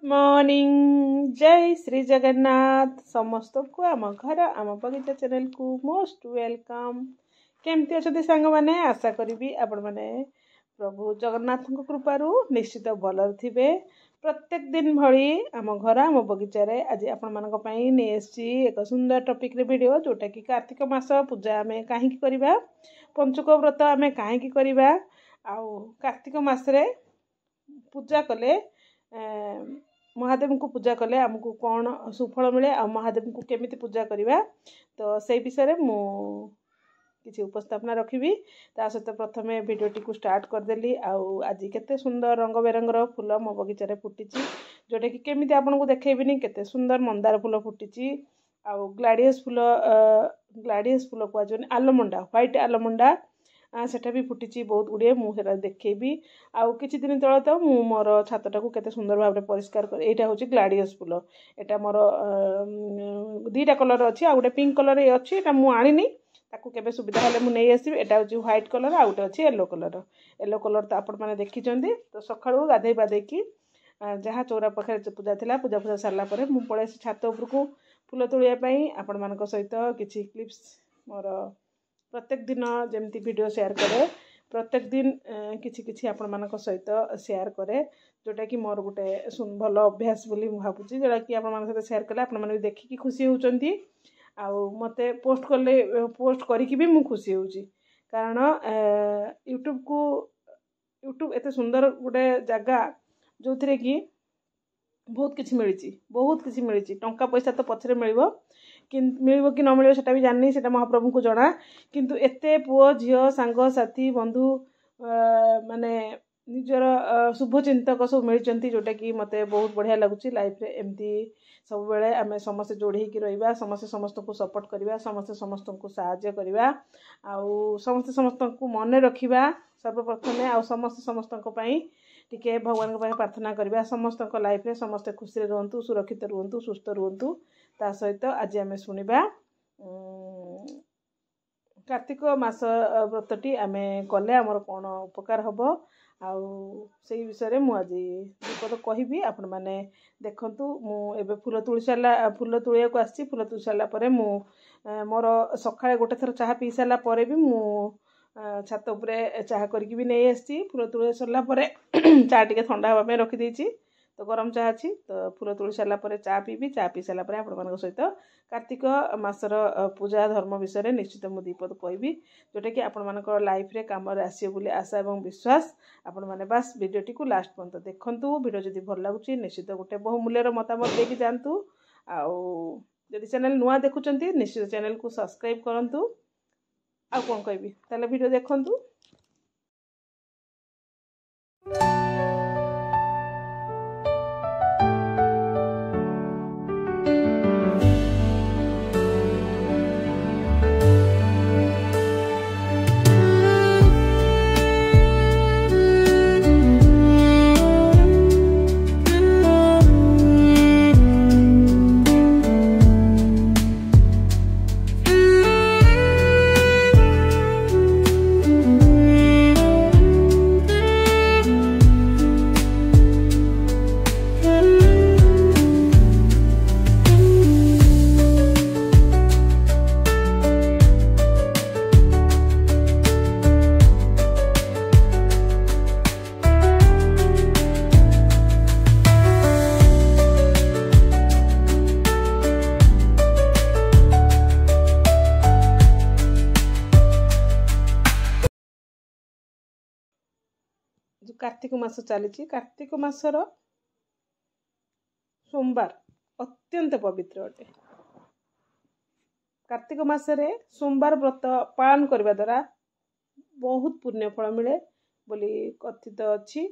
Morning जय श्री जगन्नाथ समस्त को आम घर आम बगीचा चैनल को मोस्ट वेलकम। केमती अच्छे सांग मैंने आशा करी आपण मैंने प्रभु जगन्नाथ कृपारू निश्चित भलर थे। प्रत्येक दिन भली आम घर आम बगीचार आज आपण नहीं एक सुंदर टॉपिक रे वीडियो जोटा कि कार्तिक मास पूजा आम कहीं करवा, पंचुक व्रत आम कहीं करवा, आउ कार्तिक मासरे पूजा कले महादेव को पूजा कले आमको कौन सुफल मिले आ महादेव को केमिति पूजा करवा तो से विषय मु किसी उपस्थापना रखी। ता सहित प्रथम वीडियोटी को स्टार्ट करदेली। आज केते सुंदर रंग बेरंगर फूल मो बगीचार फुटी जोटा कि केमिति आपन को देखेबिनी केते सुंदर मंदार फूल फुटी आउ ग्लाडियस फूल कहते आलमंडा व्हाइट आलमंडा सेटा भी फुटी बहुत गुड़े मुझे देखेबी। आउ किछि दिन तले तो मु मोर छातटा को केते सुंदर भाव में परिष्कार कर। एटा होची ग्लाडियस फूल, एटा मोर दीटा कलर अच्छी आ गोटे पिंक कलर ये अच्छी एटा मु आनिनी ताकू केबे सुविधा हेले मु नै आसीबी। एटा होची व्हाइट कलर आ गोटे अच्छी येलो कलर तो आपण माने देखिचंदी। तो सखाळू गाधै बादैकी जहाँ चौरा पाखे पूजा थिला पूजा सारला परे मु पळे छात ऊपर को फूल तोलिया पई आपण मानक सहित किछि क्लिप्स मोर प्रत्येक दिन जमती वीडियो शेयर करे, प्रत्येक दिन किछि किछि आपण मानक सहित शेयर करे जोटा कि मोर गोटे भल अभ्यास बोली भावुची जोटा कि आपण मानक सहित शेयर कले आपण माने देखिकी खुशी होउचंती आउ मते पोस्ट करिकी भी मु खुशी होउची। कारण यूट्यूब एते सुंदर गोटे जगह जो थिरे कि बहुत किछि मिली टंका पैसा तो पछरे मिलिबो कि न मिले सेटा भी जाननी सेटा महाप्रभु को जना। किंतु एते पुओ झियो सांग साथी बंधु माने निजर शुभ चिंतक सब मिलचंती जोटा कि मते बहुत बढ़िया लगुच। लाइफ रे एमती सब बेले आमे समस्त जोड़ी की रहिबा, समस्त समस्त को सपोर्ट करिबा, समस्त समस्त को सहायता करिबा आउ समस्त समस्त को मन रखिबा सर्वप्रथम आउ समस्त समस्त को पई टिके भगवान को प्रार्थना करिबा। समस्त को लाइफ रे समस्त खुशी रे रहंतु, सुरक्षित रहंतु, सुस्थ रहंतु। ता सहित आज आम शुणा कार्तिक मास व्रतटी आम कले आमर कौन उपकार हम आउ से विषय में आज विपद कहि आपण मैंने देखंतु। मु एबे फूल तुली सारा फूल तुलिया को आसी फूल तुली सारा परे मु मोर सकाळे गोटे थर चाहा पी सारा परे भी मु छात उपरे चाहा करके भी नहीं आसी। फूल तुली सरला परे चा टिके ठंडा हवा पे रखी देछि तो गरम चाह अच्छी तो फूल तुली सारा परे चा पीबी। चा पी सारा परे आपण मानक सहित कार्तिक मासर पूजा धर्म विषय में निश्चित मु दीपद कहबी जोटा कि आपण मानक लाइफ रे काम रे आसीबो बोली आशा एवं विश्वास। आपण माने बस वीडियोटी को लास्ट पर्यंत देखंतु। वीडियो जदि भल लागुची निश्चित गोटे बहुमूल्यर मतामत देकी जानतु। आउ जदि चैनल नुआ देखुचंती निश्चित चैनल को सब्सक्राइब करंतु। आ कोन कहबी ताले वीडियो देखंतु। जो कार्तिक मास चली कार्तिक मासर सोमवार अत्यंत पवित्र अटे। कार्तिक मासरे सोमवार व्रत पालन करने द्वारा बहुत पुण्य फल मिले बोली कथित अच्छी।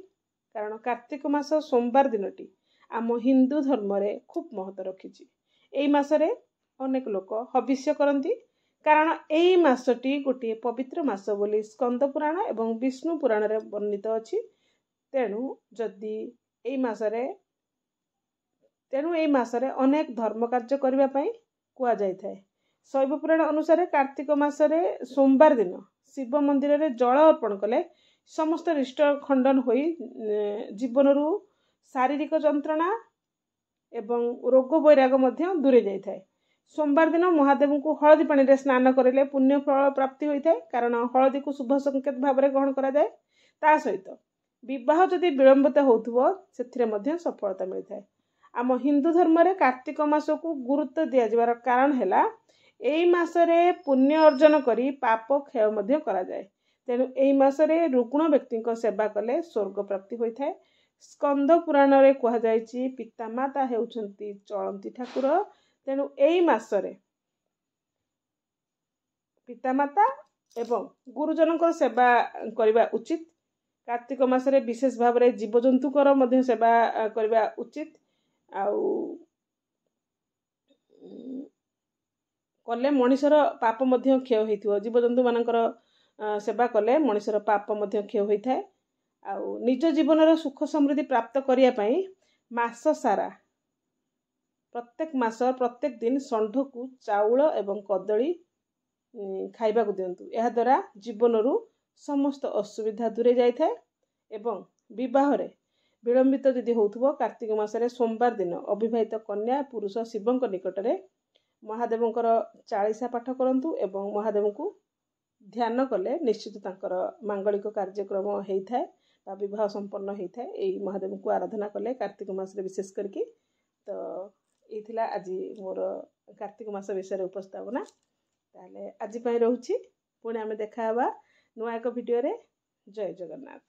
कारण कार्तिक मास सोमवार दिनटी आम हिंदू धर्म रे खूब महत्व रखी। एई मासरे अनेक लोक हविष्य करती कारण एई मासटी गोटे पवित्र मास बोली स्कंद पुराण एवं विष्णु पुराण रे वर्णित अछि। तेणु जदि एई मासरे अनेक धर्म कार्य करबा पई कुआ जाय थाए। शैव पुराण अनुसार कार्तिक मासरे सोमवार दिन शिव मंदिर रे जल अर्पण कले समस्त रिष्ट खंडन होई जीवन रू शारीरिक जंत्रणा एवं रोग वैराग दूरे जाए। सोमवार दिन महादेव को हलदी पानी रे स्नान करेले पुण्य फल प्राप्ति होता है, कारण हलदी को शुभ संकेत भाव में ग्रहण करा जाए। ता सहित विवाह जदि विलंबित होथुबो सेथिरे मध्य सफलता मिलता है। आम हिंदू धर्म रे कार्तिक मास को गुरुत्व दिया जिवार कारण हैला एई मासरे पुण्य अर्जन करी पाप क्षय मध्य करा जाए। तेणु एई मासरे रुग्ण व्यक्ति सेवा कले स्वर्ग प्राप्ति होता है। स्कंद पुराण रे कहा जायछि पितामाता हेउछंती चलंती ठाकुर। तेणु एई मासरे पितामाता एवं गुरुजन को सेवा करने उचित। कार्तिक मासरे विशेष भाव में जीवजंतुकर मध्य सेवा करने उचित। आउ कले मनीषर पाप मध्य क्षय होइथिवो। जीवजंतु मानकर सेवा कले मनीषर पाप मध्य क्षय होइथाय। आउ निज जीवन सुख समृद्धि प्राप्त करिया पई मास सारा प्रत्येक मास प्रत्येक दिन षंढ को चाउल एवं कदली खाइबा को दियंतु। एहा द्वारा जीवन रु समस्त असुविधा दूरे जाय थाए। एवं विवाह रे विलंबित यदि होउथबो कार्तिक मासरे सोमवार दिन अविवाहित कन्या पुरुष शिवंक निकट रे महादेवंकर 40 पाठ करंतु एवं महादेव को ध्यान कले निश्चित तांकर मांगलिक कार्यक्रम होता है बा विवाह संपन्न होता है। यही महादेव को आराधना कले कार्तिक मास विशेष करके। तो ये आज मोर कार्तिक मास विषय उपस्थापना। ताले आज रोची पुणी आम देखा नुआ एक वीडियो रे। जय जगन्नाथ।